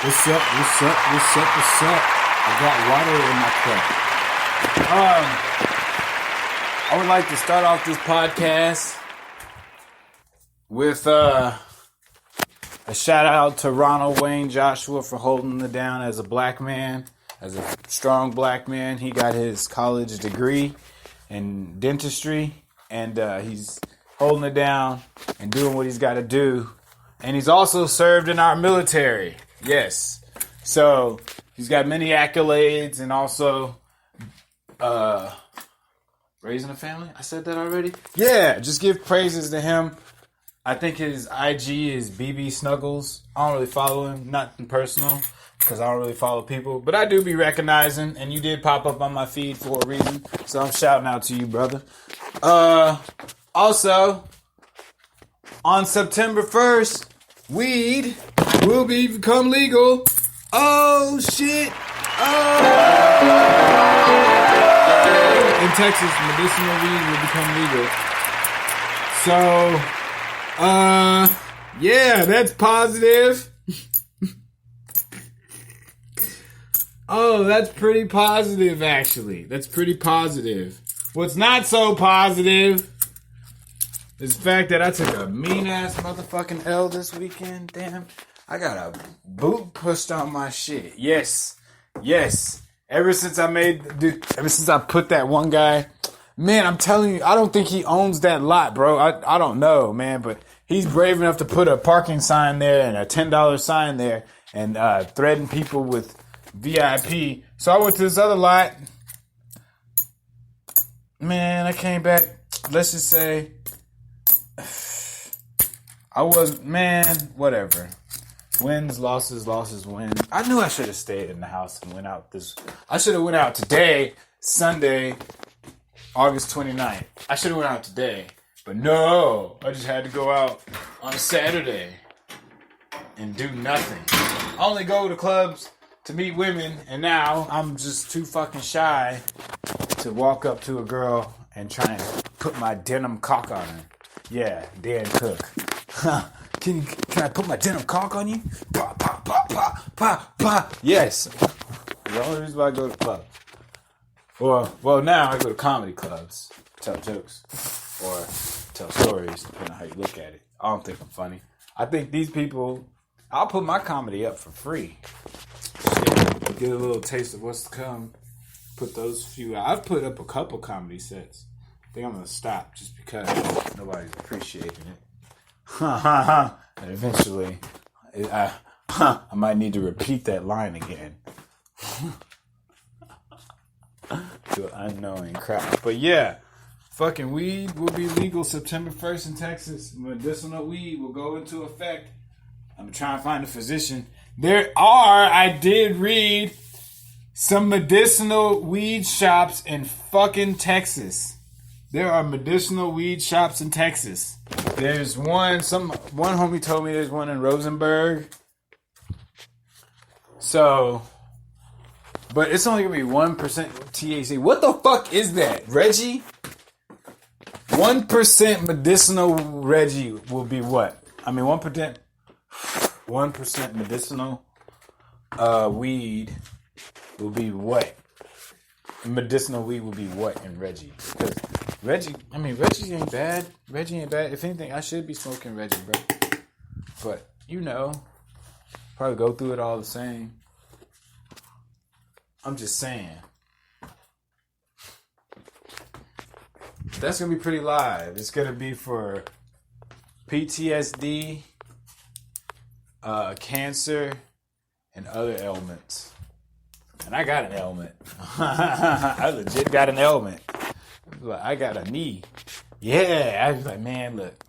What's up? What's up? What's up? What's up? I got water in my cup. I would like to start off this podcast with a shout out to Ronald Wayne Joshua for holding it down as a black man, as a strong black man. He got his college degree in dentistry, and he's holding it down and doing what he's got to do. And he's also served in our military. Yes. So he's got many accolades and also raising a family. I said that already? Yeah, just give praises to him. I think his IG is BB Snuggles. I don't really follow him, nothing personal, because I don't really follow people. But I do be recognizing, and you did pop up on my feed for a reason. So I'm shouting out to you, brother. Also, on September 1st, weed will become legal. Oh, shit. Oh. In Texas, medicinal weed will become legal. So, yeah, that's positive. Oh, that's pretty positive, actually. That's pretty positive. What's not so positive is the fact that I took a mean-ass motherfucking L this weekend. Damn. I got a boot pushed on my shit. Yes. Ever since I put that one guy, man, I'm telling you, I don't think he owns that lot, bro. I don't know, man, but he's brave enough to put a parking sign there and a $10 sign there and threaten people with VIP. So I went to this other lot. Man, I came back. Let's just say whatever. Wins, losses, wins. I knew I should have stayed in the house and went out I should have went out today, Sunday, August 29th. I should have went out today. But no, I just had to go out on a Saturday and do nothing. I only go to clubs to meet women, and now I'm just too fucking shy to walk up to a girl and try and put my denim cock on her. Yeah, Dan Cook. Can I put my denim cock on you? Pa, pa, pa, pa, pa, pa. Yes. The only reason why I go to clubs. Well, now I go to comedy clubs, tell jokes, or tell stories, depending on how you look at it. I don't think I'm funny. I think these people, I'll put my comedy up for free. Shit, get a little taste of what's to come. Put those few out. I've put up a couple comedy sets. I think I'm going to stop just because nobody's appreciating it. And eventually, I might need to repeat that line again. To an unknowing crowd. But yeah, fucking weed will be legal September 1st in Texas. Medicinal weed will go into effect. I'm trying to find a physician. I did read some medicinal weed shops in fucking Texas. There are medicinal weed shops in Texas. There's one homie told me there's one in Rosenberg. So, but it's only gonna be 1% THC. What the fuck is that, Reggie? 1% medicinal Reggie will be what? I mean, 1% medicinal weed will be what? Medicinal weed will be what in Reggie? Because Reggie ain't bad. Reggie ain't bad. If anything, I should be smoking Reggie, bro. But, probably go through it all the same. I'm just saying. That's going to be pretty live. It's going to be for PTSD, cancer, and other ailments. And I got an ailment. I legit got an ailment. I got a knee. Yeah. I was like, man, look.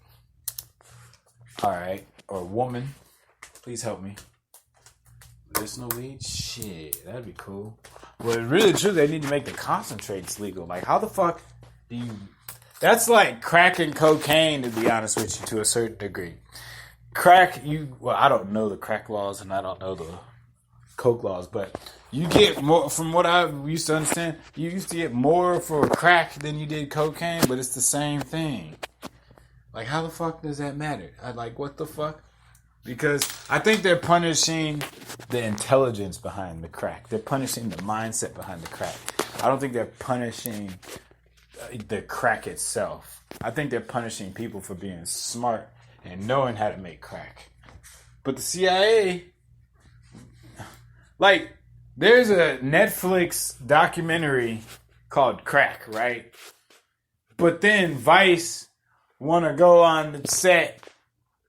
All right. Or woman. Please help me. Medicinal weed? Shit. That'd be cool. Well, really, true. They need to make the concentrates legal. Like, how the fuck do you... That's like crack and cocaine, to be honest with you, to a certain degree. Crack, I don't know the crack laws and I don't know the coke laws, but you get more, from what I used to understand, you used to get more for crack than you did cocaine, but it's the same thing. Like, how the fuck does that matter? What the fuck? Because I think they're punishing the intelligence behind the crack. They're punishing the mindset behind the crack. I don't think they're punishing the crack itself. I think they're punishing people for being smart and knowing how to make crack. But the CIA, like, there's a Netflix documentary called Crack, right? But then Vice want to go on the set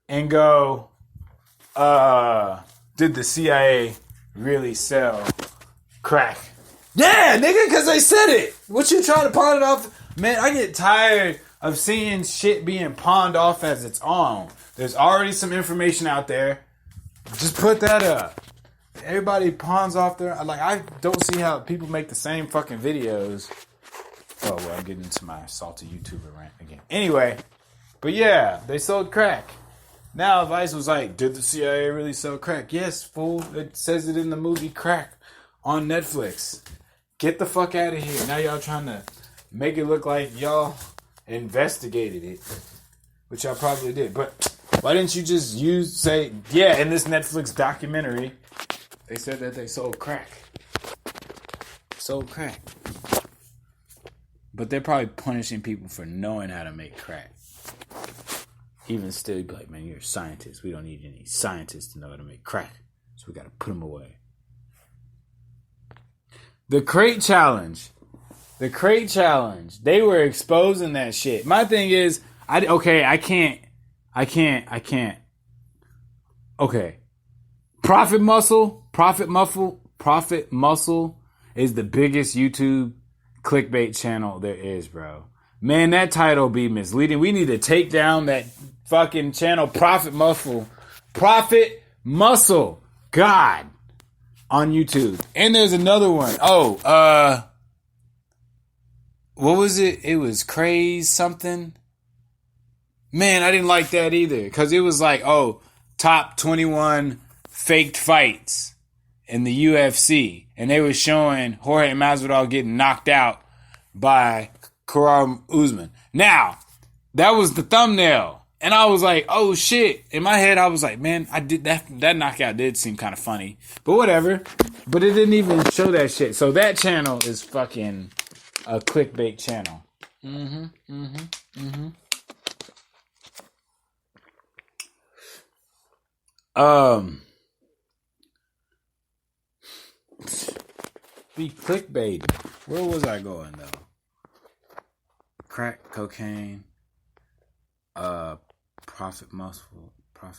and go, did the CIA really sell crack? Yeah, nigga, because they said it. What you trying to pawn it off? Man, I get tired of seeing shit being pawned off as its own. There's already some information out there. Just put that up. Everybody pawns off their... Like, I don't see how people make the same fucking videos. Oh, well, I'm getting into my salty YouTuber rant again. Anyway, but yeah, they sold crack. Now Vice was like, did the CIA really sell crack? Yes, fool. It says it in the movie Crack on Netflix. Get the fuck out of here. Now y'all trying to make it look like y'all investigated it, which y'all probably did. But why didn't you just say, yeah, in this Netflix documentary, they said that they sold crack. Sold crack. But they're probably punishing people for knowing how to make crack. Even still, you'd be like, man, you're a scientist. We don't need any scientists to know how to make crack. So we got to put them away. The crate challenge. They were exposing that shit. My thing is, I can't. Okay. Profit Muscle is the biggest YouTube clickbait channel there is, bro. Man, that title be misleading. We need to take down that fucking channel, Profit Muscle. God. On YouTube. And there's another one. What was it? It was Craze something. Man, I didn't like that either. Because it was like, top 21 faked fights in the UFC. And they were showing Jorge Masvidal getting knocked out by Kamaru Usman. Now, that was the thumbnail. And I was like, oh shit. In my head, I was like, man, I did that knockout did seem kind of funny. But whatever. But it didn't even show that shit. So that channel is fucking a clickbait channel. Be clickbait. Where was I going though? Crack, cocaine, Profit Muscle. I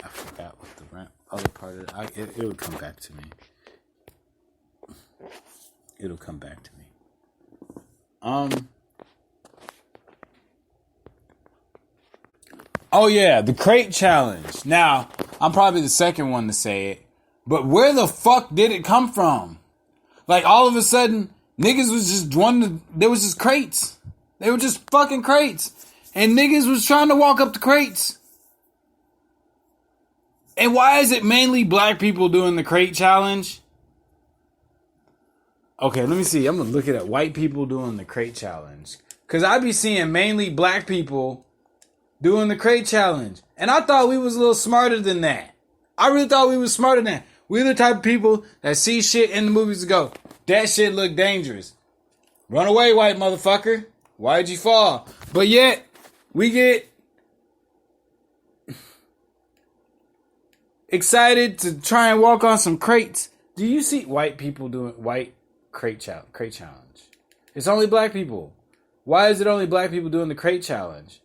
forgot what the other part of it. It would come back to me. It'll come back to me. Oh yeah, the crate challenge. Now, I'm probably the second one to say it, but where the fuck did it come from? Like all of a sudden, niggas was just there was just crates. They were just fucking crates. And niggas was trying to walk up the crates. And why is it mainly black people doing the crate challenge? Okay, let me see. I'm going to look at white people doing the crate challenge. Because I be seeing mainly black people doing the crate challenge. And I thought we was a little smarter than that. I really thought we was smarter than that. We're the type of people that see shit in the movies and go, that shit look dangerous. Run away, white motherfucker. Why'd you fall? But yet, we get excited to try and walk on some crates. Do you see white people doing white crate challenge? It's only black people. Why is it only black people doing the crate challenge?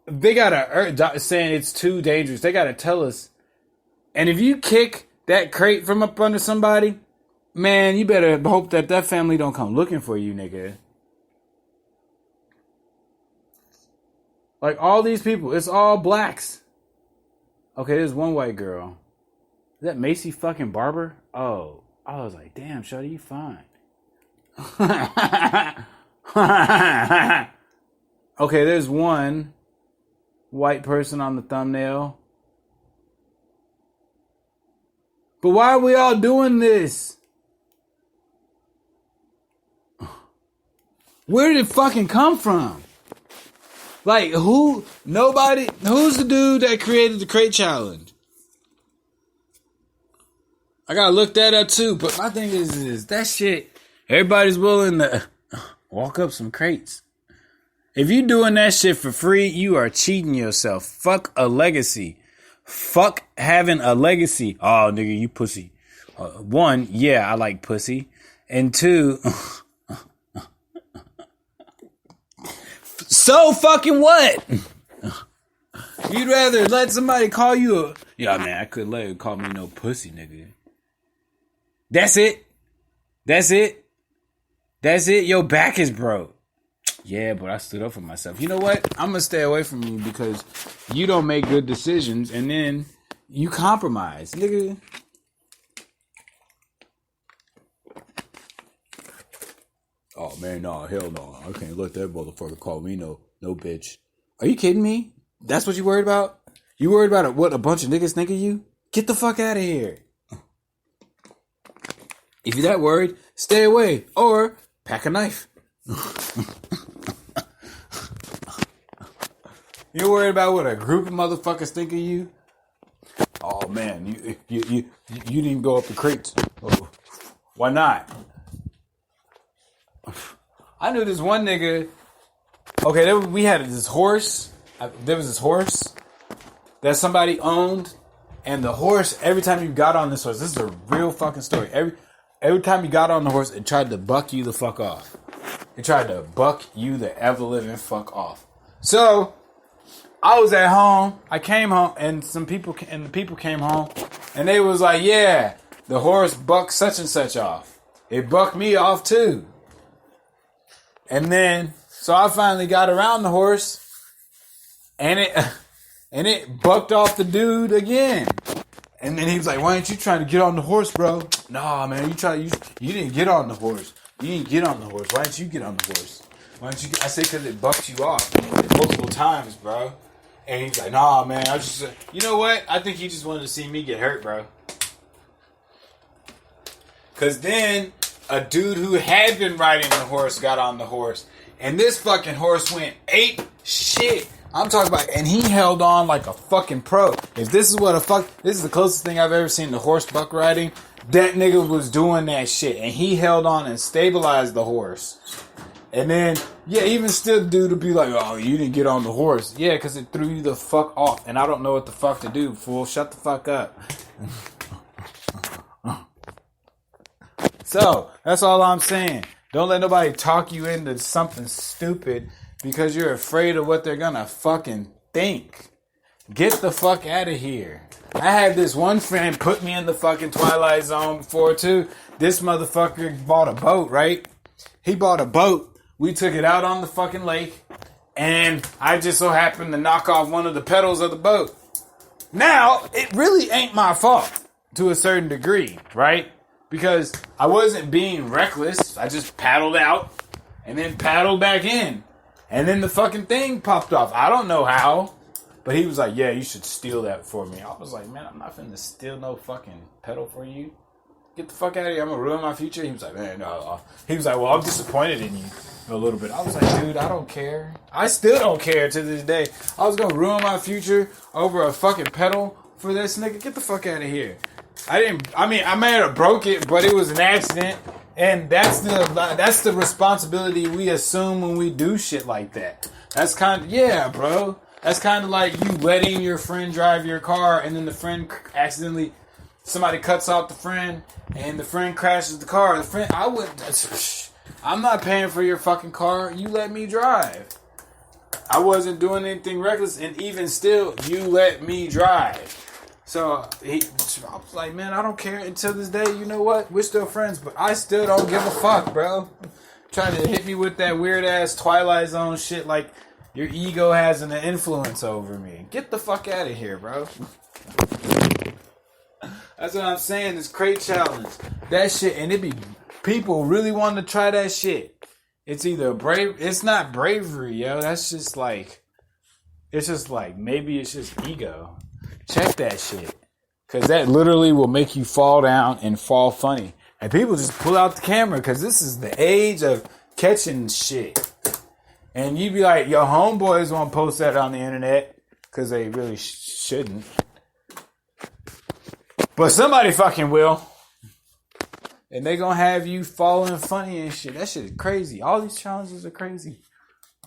They gotta saying it's too dangerous. They gotta tell us. And if you kick that crate from up under somebody, man, you better hope that family don't come looking for you, nigga. Like all these people, it's all blacks. Okay, there's one white girl. Is that Macy fucking Barber? Oh, I was like, damn, shawty, you fine. Okay, there's one white person on the thumbnail. But why are we all doing this? Where did it fucking come from? Like, who's the dude that created the crate challenge? I gotta look that up too. But my thing is that shit, everybody's willing to walk up some crates. If you doing that shit for free, you are cheating yourself. Fuck a legacy. Fuck having a legacy. Oh, nigga, you pussy. One, yeah, I like pussy. And two, so fucking what? You'd rather let somebody call you a... Yeah, man, I couldn't let you call me no pussy, nigga. That's it. Your back is broke. Yeah, but I stood up for myself. You know what? I'm going to stay away from you because you don't make good decisions and then you compromise, nigga. Oh, man, no, hell no. I can't let that motherfucker call me no bitch. Are you kidding me? That's what you worried about? You worried about what a bunch of niggas think of you? Get the fuck out of here. If you're that worried, stay away or pack a knife. You worried about what a group of motherfuckers think of you? Oh man, you didn't go up the crates. Oh, why not? I knew this one nigga. Okay, we had this horse. There was this horse that somebody owned, and the horse. Every time you got on this horse, this is a real fucking story. Every time you got on the horse, it tried to buck you the fuck off. It tried to buck you the ever living fuck off. So I was at home. I came home, and the people came home, and they was like, "Yeah, the horse bucked such and such off. It bucked me off too." And then, so I finally got around the horse, and it bucked off the dude again. And then he was like, "Why ain't you trying to get on the horse, bro?" "Nah, man, you didn't get on the horse. You didn't get on the horse. Why didn't you get on the horse? Why didn't you?" I said, "Because it bucked you off multiple times, bro." And he's like, "Nah, man, I just, you know what? I think he just wanted to see me get hurt, bro." Because then a dude who had been riding the horse got on the horse, and this fucking horse went ape shit. I'm talking about, and he held on like a fucking pro. If this is this is the closest thing I've ever seen to horse buck riding. That nigga was doing that shit, and he held on and stabilized the horse. And then, yeah, even still, dude would be like, "Oh, you didn't get on the horse." Yeah, because it threw you the fuck off, and I don't know what the fuck to do, fool. Shut the fuck up. So, that's all I'm saying. Don't let nobody talk you into something stupid because you're afraid of what they're gonna fucking think. Get the fuck out of here. I had this one friend put me in the fucking Twilight Zone before too. This motherfucker bought a boat, right? He bought a boat. We took it out on the fucking lake, and I just so happened to knock off one of the pedals of the boat. Now, it really ain't my fault to a certain degree, right? Because I wasn't being reckless. I just paddled out and then paddled back in. And then the fucking thing popped off. I don't know how. But he was like, "Yeah, you should steal that for me." I was like, "Man, I'm not finna steal no fucking pedal for you. Get the fuck out of here. I'm gonna ruin my future." He was like, "Man, no." He was like, "Well, I'm disappointed in you a little bit." I was like, "Dude, I don't care. I still don't care to this day. I was gonna ruin my future over a fucking pedal for this nigga. Get the fuck out of here." I may have broke it, but it was an accident. And that's the responsibility we assume when we do shit like that. That's kind of, yeah, bro. That's kind of like you letting your friend drive your car, and then the friend accidentally, somebody cuts off the friend, and the friend crashes the car. The friend, I'm not paying for your fucking car. You let me drive. I wasn't doing anything reckless, and even still, you let me drive. So I was like, "Man, I don't care." Until this day, you know what? We're still friends, but I still don't give a fuck, bro. Trying to hit me with that weird ass Twilight Zone shit like your ego has an influence over me. Get the fuck out of here, bro. That's what I'm saying. This crate challenge, that shit, and it be people really wanting to try that shit. It's either brave. It's not bravery, yo. That's just like, it's just like maybe it's just ego. Check that shit. Because that literally will make you fall down and fall funny. And people just pull out the camera because this is the age of catching shit. And you'd be like, your homeboys won't post that on the internet because they really shouldn't. But somebody fucking will. And they gonna have you falling funny and shit. That shit is crazy. All these challenges are crazy.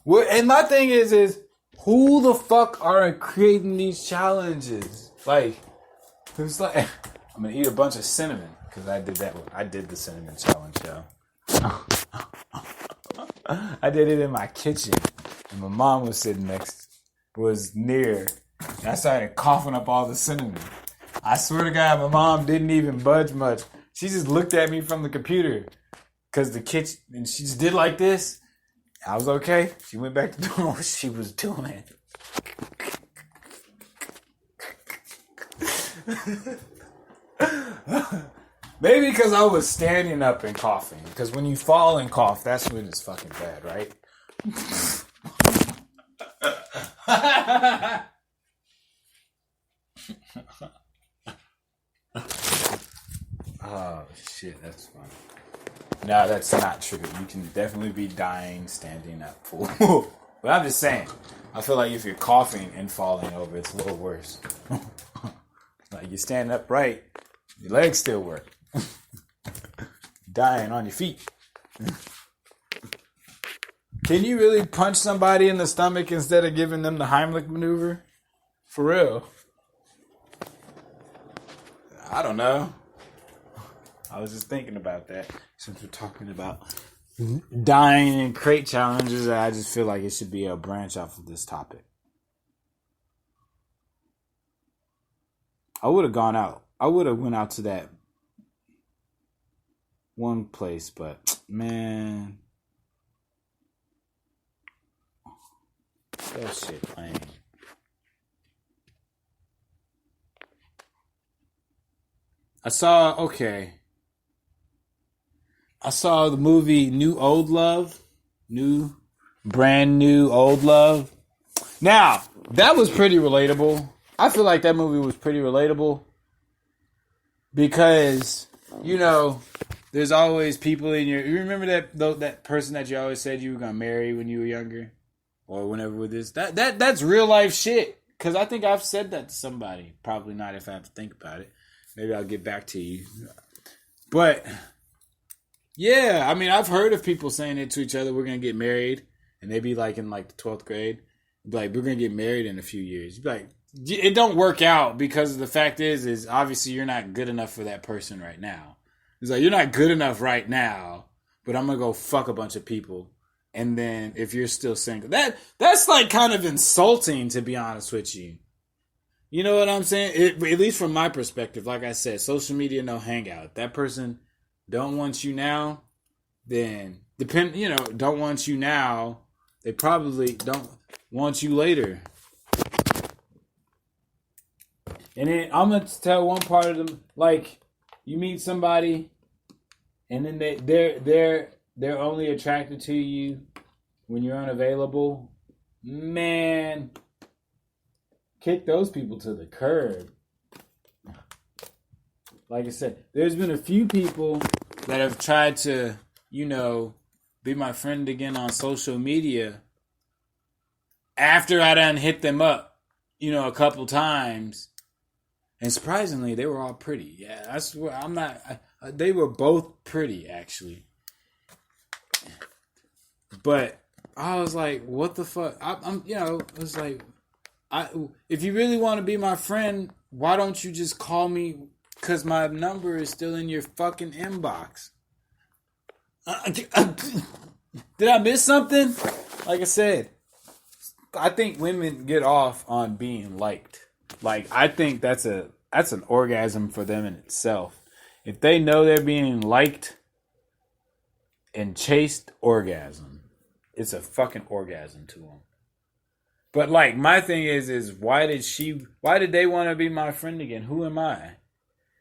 And my thing is who the fuck are creating these challenges? Like, who's like, I'm gonna eat a bunch of cinnamon because I did that. I did the cinnamon challenge, yo. I did it in my kitchen, and my mom was near, and I started coughing up all the cinnamon. I swear to God, my mom didn't even budge much. She just looked at me from the computer because the kitchen, and she just did like this. I was okay. She went back to doing what she was doing. Maybe because I was standing up and coughing. Because when you fall and cough, that's when it's fucking bad, right? Oh, shit, that's funny. No, that's not true. You can definitely be dying standing up, fool. But I'm just saying, I feel like if you're coughing and falling over, it's a little worse. Like you stand upright, your legs still work. Dying on your feet. Can you really punch somebody in the stomach instead of giving them the Heimlich maneuver? For real. I don't know. I was just thinking about that since we're talking about dying and crate challenges. I just feel like it should be a branch off of this topic. I would have gone out. I would have went out to that one place, but man, that shit lame. I saw the movie Brand New Old Love. Now, that was pretty relatable. I feel like that movie was pretty relatable because, you know, there's always people in you remember that person that you always said you were going to marry when you were younger or whenever with this? That's real life shit. Because I think I've said that to somebody. Probably not if I have to think about it. Maybe I'll get back to you. But, yeah, I mean, I've heard of people saying it to each other. We're going to get married. And they be like in like the 12th grade. Like, we're going to get married in a few years. You'd be like, it don't work out because the fact is obviously you're not good enough for that person right now. It's like, you're not good enough right now, but I'm going to go fuck a bunch of people. And then if you're still single, that's like kind of insulting, to be honest with you. You know what I'm saying? At least from my perspective, like I said, social media, no hangout. If that person don't want you now, then don't want you now. They probably don't want you later. And then I'm going to tell one part of them, like, you meet somebody and then they're only attracted to you when you're unavailable. Man, kick those people to the curb. Like I said, there's been a few people that have tried to, be my friend again on social media after I done hit them up, a couple times. And surprisingly, they were all pretty. Yeah, I swear, they were both pretty, actually. But I was like, what the fuck? It was like, if you really want to be my friend, why don't you just call me? Because my number is still in your fucking inbox. Did I miss something? Like I said, I think women get off on being liked. Like, I think that's an orgasm for them in itself. If they know they're being liked and chased, orgasm. It's a fucking orgasm to them. But, like, my thing is why did they want to be my friend again? Who am I?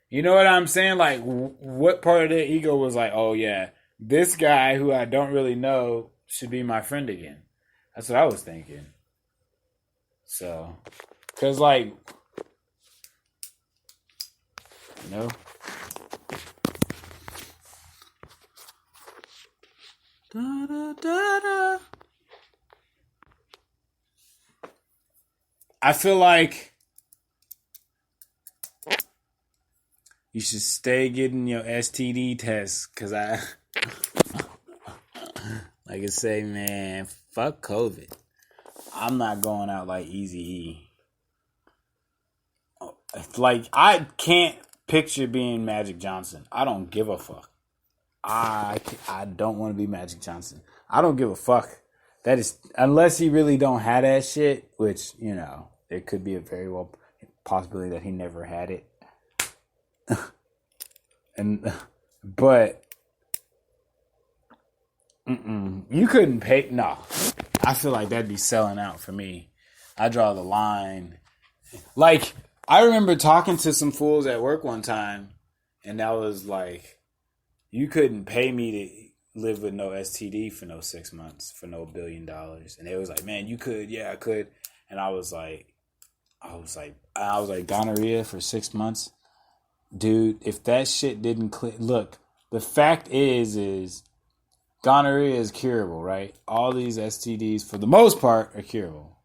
You know what I'm saying? Like, what part of their ego was like, oh, yeah, this guy who I don't really know should be my friend again? That's what I was thinking. So, because, like, Da, da, da, da. I feel like you should stay getting your STD tests, because like I say, man, fuck COVID. I'm not going out like Eazy-E. Like, I can't picture being Magic Johnson. I don't give a fuck. I don't want to be Magic Johnson. I don't give a fuck. That is, unless he really don't have that shit, which, you know, it could be a very well possibility that he never had it. But you couldn't pay. No, I feel like that'd be selling out for me. I draw the line. Like, I remember talking to some fools at work one time, and that was like, you couldn't pay me to live with no STD for no 6 months for no $1 billion. And they was like, man, you could. Yeah, I could. And I was like, gonorrhea for 6 months. Dude, if that shit didn't click, look, the fact is gonorrhea is curable, right? All these STDs, for the most part, are curable.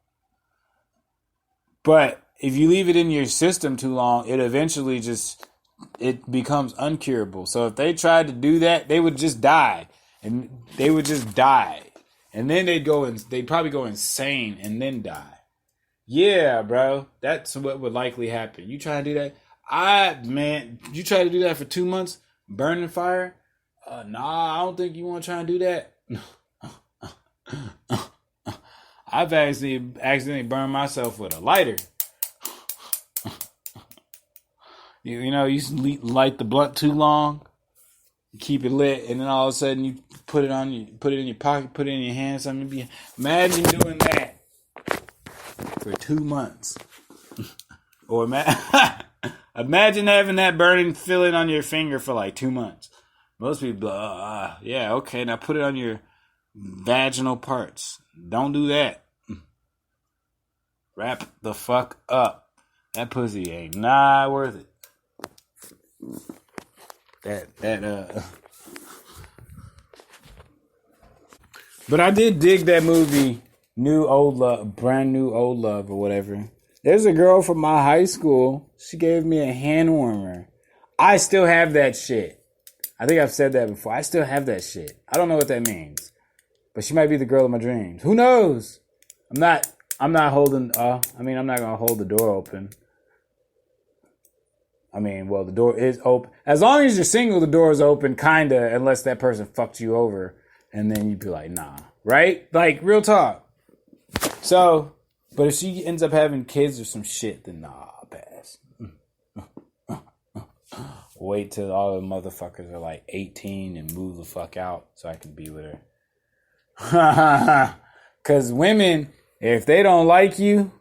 But if you leave it in your system too long, it eventually it becomes uncurable. So if they tried to do that, they would just die. And they would just die. And then they'd probably go insane and then die. Yeah, bro. That's what would likely happen. You try to do that? You try to do that for 2 months? Burning fire? Nah, I don't think you want to try and do that. I've accidentally burned myself with a lighter. You know, you light the blunt too long, you keep it lit, and then all of a sudden you put it in your pocket, put it in your hand. Something. Imagine doing that for 2 months, or imagine having that burning feeling on your finger for like 2 months. Most people, yeah, okay, now put it on your vaginal parts. Don't do that. Wrap the fuck up. That pussy ain't not worth it. But I did dig that movie, Brand New Old Love, or whatever. There's a girl from my high school. She gave me a hand warmer. I still have that shit. I think I've said that before. I still have that shit. I don't know what that means, but she might be the girl of my dreams. Who knows? I'm not holding. I'm not gonna hold the door open. Well, the door is open. As long as you're single, the door is open, kinda, unless that person fucked you over. And then you'd be like, nah. Right? Like, real talk. So, but if she ends up having kids or some shit, then nah, pass. Wait till all the motherfuckers are like 18 and move the fuck out so I can be with her. Because women, if they don't like you,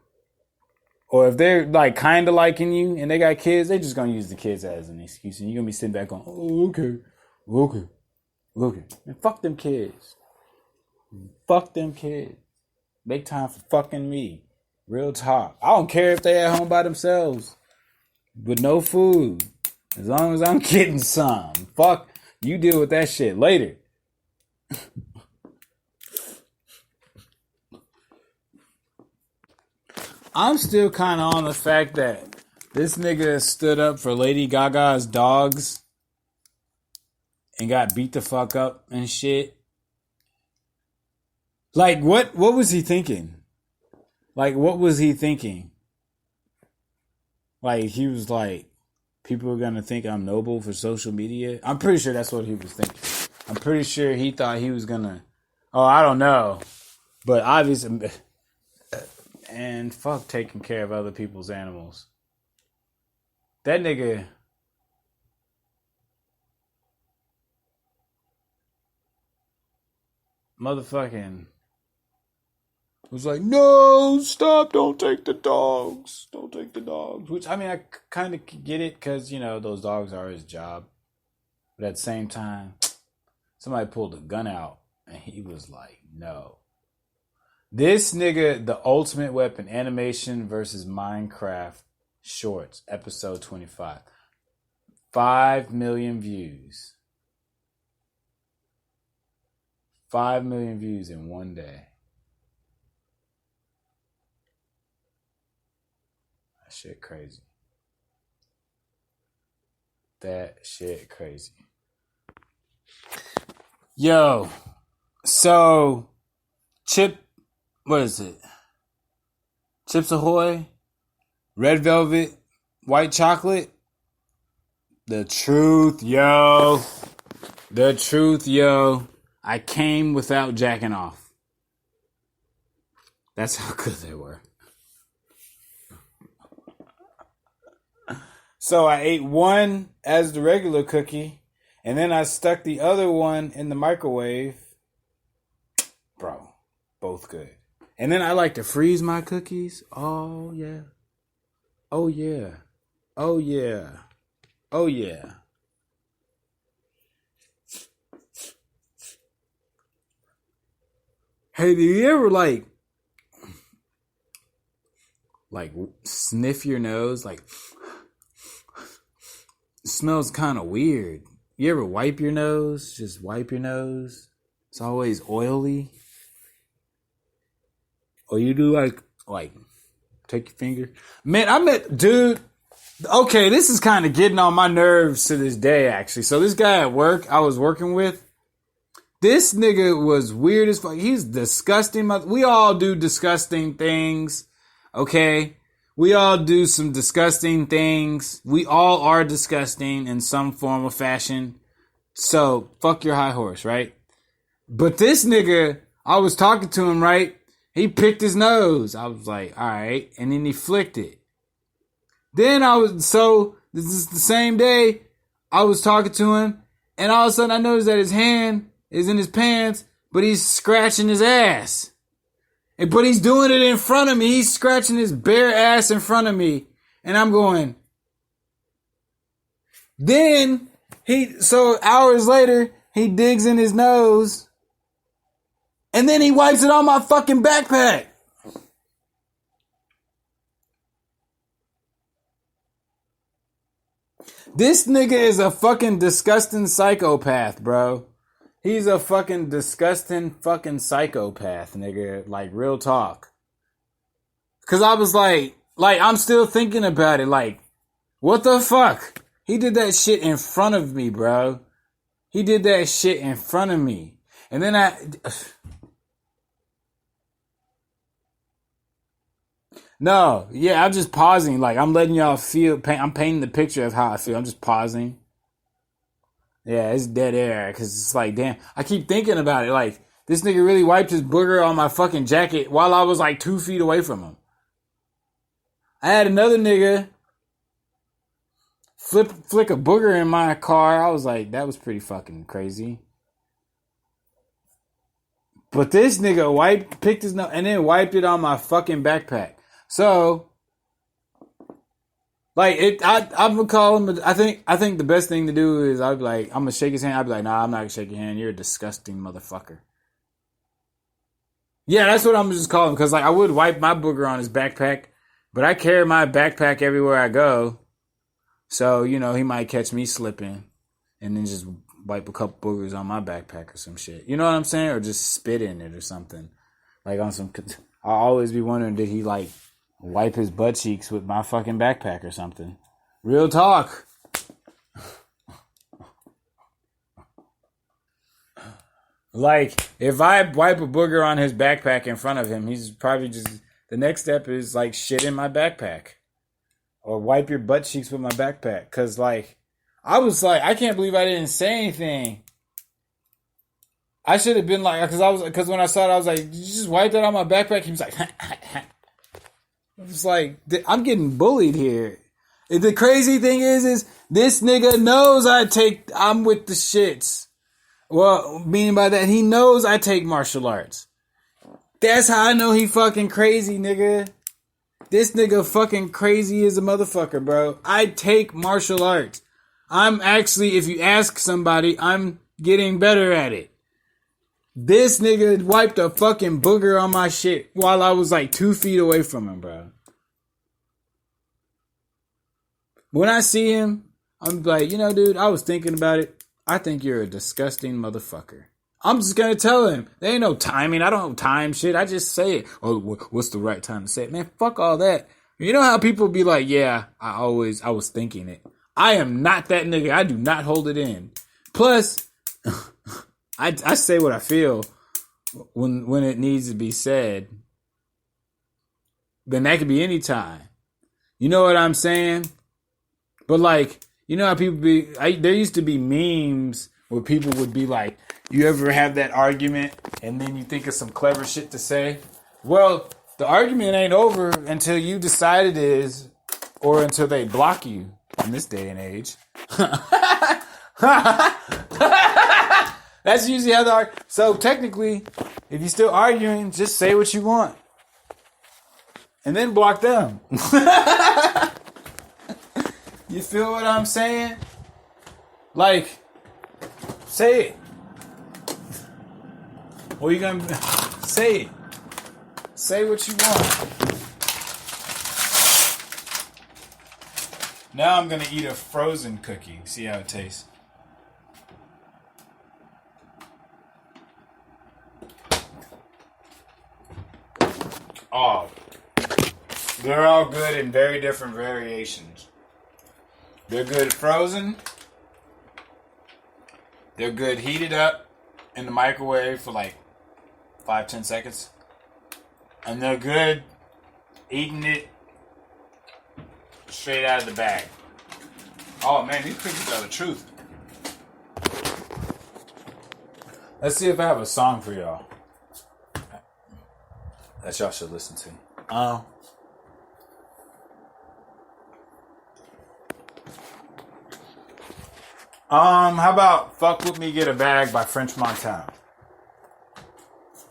or if they're like kind of liking you and they got kids, they just gonna use the kids as an excuse. And you're gonna be sitting back going, oh, okay. And fuck them kids. Fuck them kids. Make time for fucking me. Real talk. I don't care if they at home by themselves with no food. As long as I'm getting some. Fuck, you deal with that shit later. I'm still kind of on the fact that this nigga stood up for Lady Gaga's dogs and got beat the fuck up and shit. Like, what was he thinking? Like, what was he thinking? Like, he was like, people are going to think I'm noble for social media. I'm pretty sure that's what he was thinking. I'm pretty sure he thought he was going to, I don't know. But obviously, and fuck taking care of other people's animals. That nigga motherfucking was like, no, stop, don't take the dogs. Don't take the dogs. Which, I kind of get it because, those dogs are his job. But at the same time, somebody pulled a gun out and he was like, no. This nigga, The Ultimate Weapon, animation versus Minecraft shorts, episode 25. 5 million views. 5 million views in one day. That shit crazy. That shit crazy. Yo, so what is it? Chips Ahoy, red velvet, white chocolate. The truth, yo. The truth, yo. I came without jacking off. That's how good they were. So I ate one as the regular cookie, and then I stuck the other one in the microwave. Bro, both good. And then I like to freeze my cookies. Oh, yeah. Oh, yeah. Oh, yeah. Oh, yeah. Hey, do you ever, like sniff your nose? Like, it smells kind of weird. You ever wipe your nose? Just wipe your nose. It's always oily. Or you do like take your finger. Man, dude. Okay, this is kind of getting on my nerves to this day, actually. So this guy at work I was working with, this nigga was weird as fuck. He's disgusting. We all do disgusting things, okay? We all do some disgusting things. We all are disgusting in some form or fashion. So, fuck your high horse, right? But this nigga, I was talking to him, right? He picked his nose. I was like, all right. And then he flicked it. Then this is the same day, I was talking to him, and all of a sudden I noticed that his hand is in his pants, but he's scratching his ass. But he's doing it in front of me. He's scratching his bare ass in front of me. And I'm going. Then, hours later, he digs in his nose, and then he wipes it on my fucking backpack. This nigga is a fucking disgusting psychopath, bro. He's a fucking disgusting fucking psychopath, nigga. Like, real talk. Cause I was like, I'm still thinking about it. Like, what the fuck? He did that shit in front of me, bro. He did that shit in front of me. And then No, yeah, I'm just pausing. Like, I'm letting y'all I'm painting the picture of how I feel. I'm just pausing. Yeah, it's dead air. Because it's like, damn. I keep thinking about it. Like, this nigga really wiped his booger on my fucking jacket while I was like 2 feet away from him. I had another nigga flick a booger in my car. I was like, that was pretty fucking crazy. But this nigga picked his nose and then wiped it on my fucking backpack. So, like, I'm gonna call him. I think the best thing to do is I'd be like, I'm gonna shake his hand. I'd be like, nah, I'm not gonna shake your hand. You're a disgusting motherfucker. Yeah, that's what I'm just calling him. Because, like, I would wipe my booger on his backpack, but I carry my backpack everywhere I go. So, you know, he might catch me slipping and then just wipe a couple boogers on my backpack or some shit. You know what I'm saying? Or just spit in it or something. Like, on some... I'll always be wondering, did he, like, wipe his butt cheeks with my fucking backpack or something? Real talk. Like, if I wipe a booger on his backpack in front of him, he's probably just... The next step is, like, shit in my backpack. Or wipe your butt cheeks with my backpack. Because, like, I was like, I can't believe I didn't say anything. I should have been like, because when I saw it, I was like, did you just wipe that on my backpack? He was like, I was like, I'm getting bullied here. The crazy thing is this nigga knows I'm with the shits. Well, meaning by that, he knows I take martial arts. That's how I know he fucking crazy, nigga. This nigga fucking crazy as a motherfucker, bro. I take martial arts. I'm actually, if you ask somebody, I'm getting better at it. This nigga wiped a fucking booger on my shit while I was like 2 feet away from him, bro. When I see him, I'm like, you know, dude, I was thinking about it. I think you're a disgusting motherfucker. I'm just going to tell him. There ain't no timing. I don't time shit. I just say it. Oh, what's the right time to say it? Man, fuck all that. You know how people be like, yeah, I was thinking it. I am not that nigga. I do not hold it in. Plus, I say what I feel when it needs to be said. Then that could be any time. You know what I'm saying? But like, you know how people be, there used to be memes where people would be like, you ever have that argument and then you think of some clever shit to say? Well, the argument ain't over until you decide it is, or until they block you in this day and age. That's usually how the so technically, if you're still arguing, just say what you want. And then block them. You feel what I'm saying? Like, say it. What you gonna say it? Say what you want. Now I'm gonna eat a frozen cookie. See how it tastes. Oh, they're all good in very different variations. They're good frozen. They're good heated up in the microwave for like 5-10 seconds. And they're good eating it straight out of the bag. Oh man, these cookies are the truth. Let's see if I have a song for y'all that y'all should listen to. How about Fuck With Me, Get a Bag by French Montana?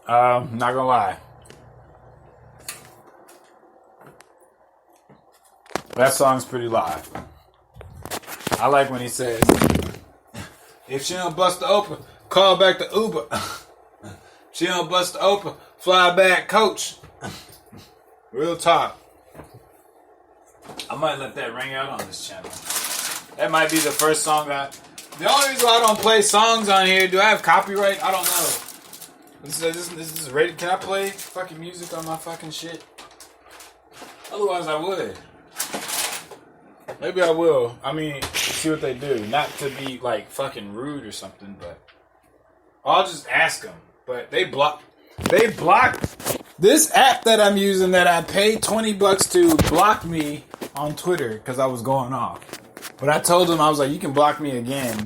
Not gonna lie. That song's pretty live. I like when he says, if she don't bust the open, call back the Uber. She don't bust the open, fly back, coach. Real talk. I might let that ring out on this channel. That might be the first song the only reason why I don't play songs on here, do I have copyright? I don't know. This is rated. Can I play fucking music on my fucking shit? Otherwise I would. Maybe I will. I mean, see what they do. Not to be like fucking rude or something, but I'll just ask them. But they blocked this app that I'm using that I paid $20 to block me on Twitter because I was going off. But I told them, I was like, you can block me again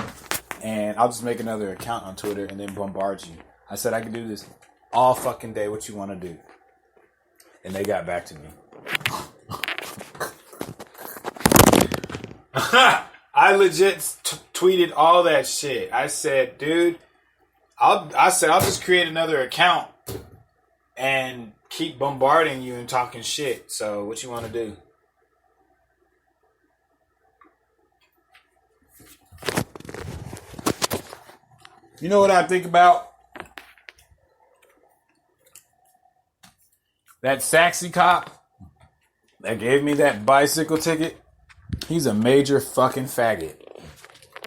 and I'll just make another account on Twitter and then bombard you. I said I can do this all fucking day. What you want to do? And they got back to me. I legit tweeted all that shit. I said, dude, I'll just create another account and keep bombarding you and talking shit. So what you want to do? You know what I think about? That Saxy cop that gave me that bicycle ticket. He's a major fucking faggot.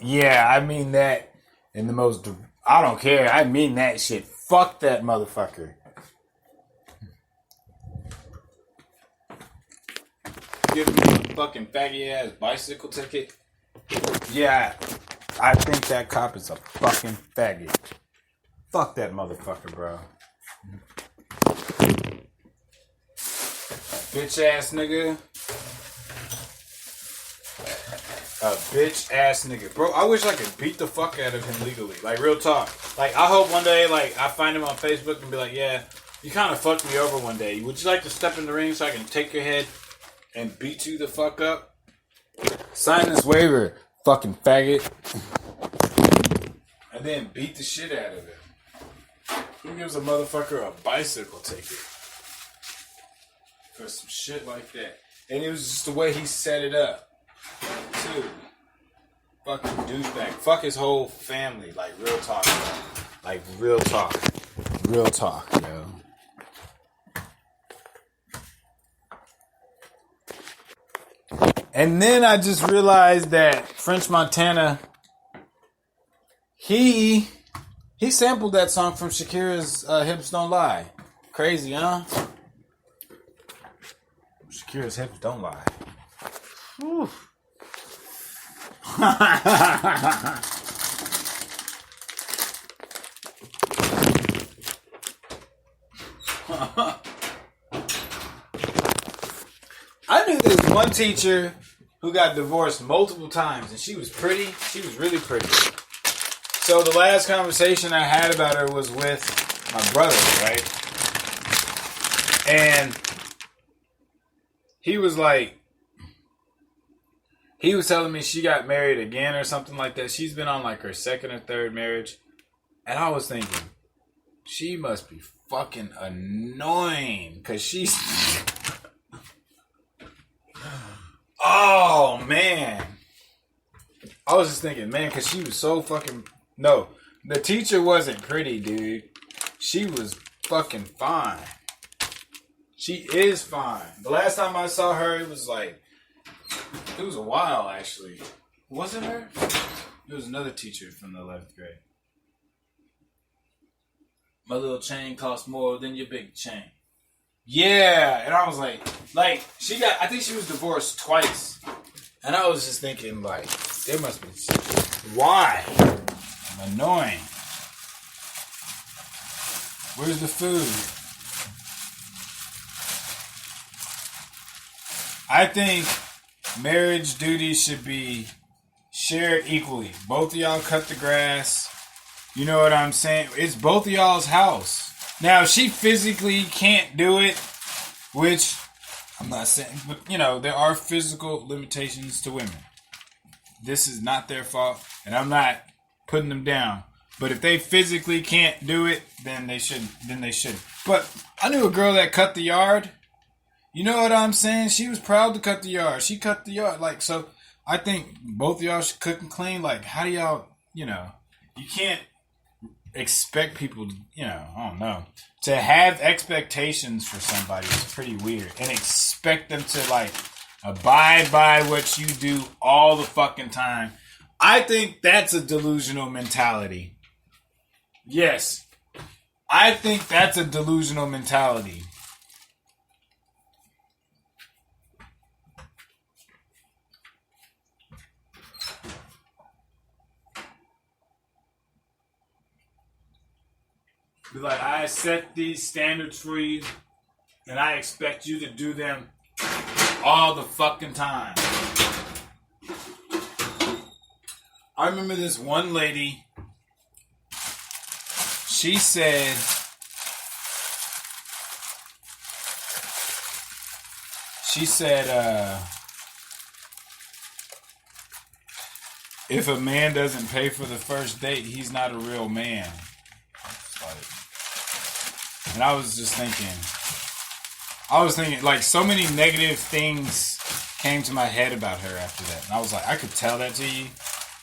Yeah, I mean that in the most... I don't care. I mean that shit. Fuck that motherfucker. Give me a fucking faggy ass bicycle ticket. Yeah, I think that cop is a fucking faggot. Fuck that motherfucker, bro. Bitch ass nigga. A bitch ass nigga. Bro, I wish I could beat the fuck out of him legally. Like, real talk. Like, I hope one day, like, I find him on Facebook and be like, yeah, you kind of fucked me over one day. Would you like to step in the ring so I can take your head and beat you the fuck up? Sign this waiver, fucking faggot. And then beat the shit out of him. Who gives a motherfucker a bicycle ticket? For some shit like that. And it was just the way he set it up. Too. Fucking douchebag. Fuck his whole family. Like, real talk, bro. Like, real talk. Real talk, yo. And then I just realized that French Montana, he sampled that song from Shakira's Hips Don't Lie. Crazy, huh? Shakira's hips don't lie. Whew. I knew this one teacher who got divorced multiple times, and she was pretty. She was really pretty. So the last conversation I had about her was with my brother, right? And he was telling me she got married again or something like that. She's been on like her second or third marriage. And I was thinking, she must be fucking annoying. Because she's... Oh, man. I was just thinking, man, because she was so fucking... No, the teacher wasn't pretty, dude. She was fucking fine. She is fine. The last time I saw her, it was a while, actually. Was it her? It was another teacher from the 11th grade. My little chain costs more than your big chain. Yeah, and I was like, I think she was divorced twice. And I was just thinking, like, there must be, why? I'm annoying. Where's the food? I think marriage duties should be shared equally. Both of y'all cut the grass. You know what I'm saying? It's both of y'all's house. Now, if she physically can't do it, which I'm not saying, but, you know, there are physical limitations to women. This is not their fault, and I'm not putting them down. But if they physically can't do it, then they should. But I knew a girl that cut the yard. You know what I'm saying? She was proud to cut the yard. She cut the yard. So I think both of y'all should cook and clean. How do y'all, you can't expect people to, I don't know, to have expectations for somebody is pretty weird. And expect them to, abide by what you do all the fucking time. I think that's a delusional mentality. Yes. I think that's a delusional mentality. Be like, I set these standards for you, and I expect you to do them all the fucking time. I remember this one lady, she said, if a man doesn't pay for the first date, he's not a real man. And I was thinking, so many negative things came to my head about her after that. And I was like, I could tell that to you,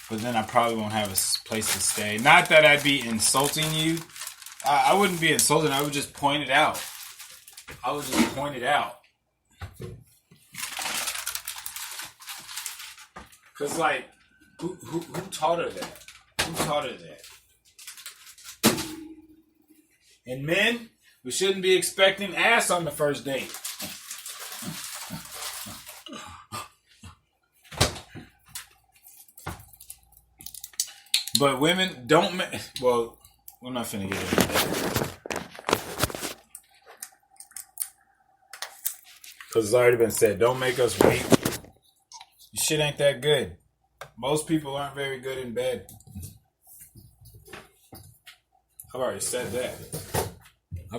but then I probably won't have a place to stay. Not that I'd be insulting you. I wouldn't be insulting. I would just point it out. Because, who taught her that? And men, we shouldn't be expecting ass on the first date. But women don't... Well, we're not finna get into that. Because it's already been said, don't make us wait. Your shit ain't that good. Most people aren't very good in bed. I've already said that. I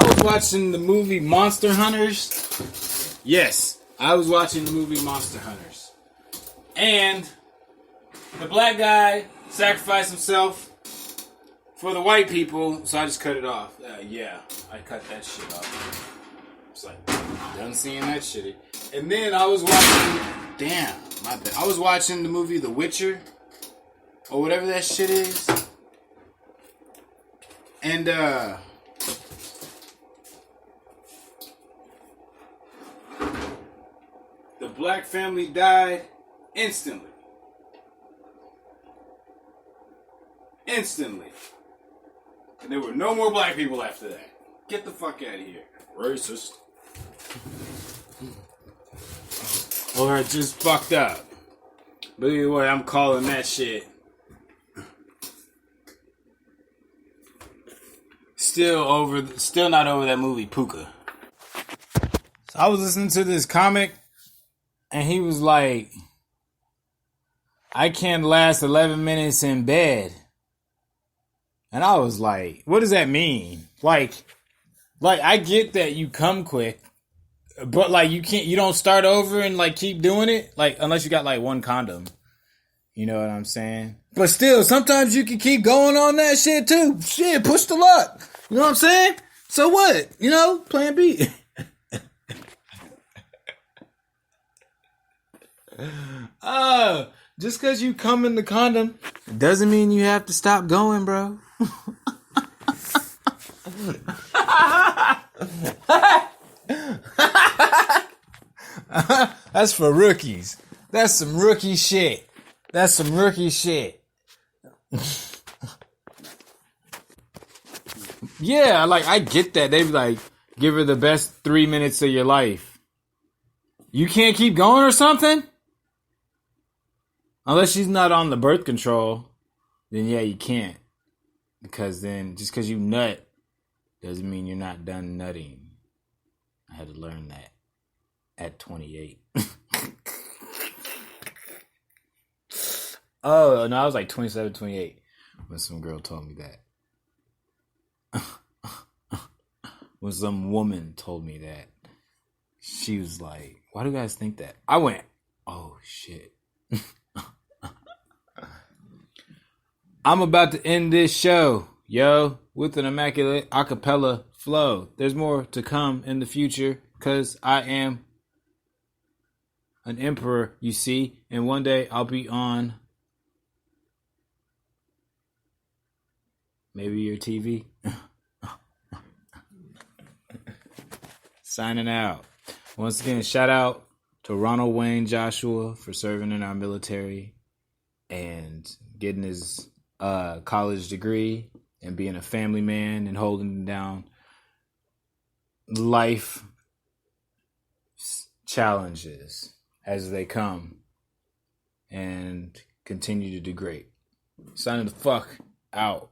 was watching the movie Monster Hunters. Yes, I was watching the movie Monster Hunters. And the black guy sacrificed himself for the white people, so I just cut it off. Yeah, I cut that shit off. It's like, done seeing that shit. And then I was watching... Damn, my bad. I was watching the movie The Witcher, or whatever that shit is. And, the black family died instantly. Instantly. And there were no more black people after that. Get the fuck out of here. Racist. Or I just fucked up. But either way, I'm calling that shit. Still not over that movie, Puka. So I was listening to this comic, and he was like, I can't last 11 minutes in bed. And I was like, what does that mean? Like I get that you come quick, but like you don't start over and like keep doing it, like unless you got like one condom. You know what I'm saying? But still, sometimes you can keep going on that shit too. Shit, push the luck. You know what I'm saying? So what? You know, plan B. Just because you come in the condom doesn't mean you have to stop going, bro. That's for rookies. That's some rookie shit. That's some rookie shit. Yeah, like, I get that. They be like, give her the best 3 minutes of your life. You can't keep going or something? Unless she's not on the birth control, then yeah, you can't. Because then, just because you nut, doesn't mean you're not done nutting. I had to learn that at 28. Oh, no, I was like 27, 28 when some girl told me that. When some woman told me that. She was like, why do you guys think that? I went, oh, shit. I'm about to end this show, yo, with an immaculate acapella flow. There's more to come in the future, because I am an emperor, you see, and one day I'll be on maybe your TV. Signing out. Once again, shout out to Ronald Wayne Joshua for serving in our military and getting his college degree and being a family man and holding down life challenges as they come and continue to do great. Signing the fuck out.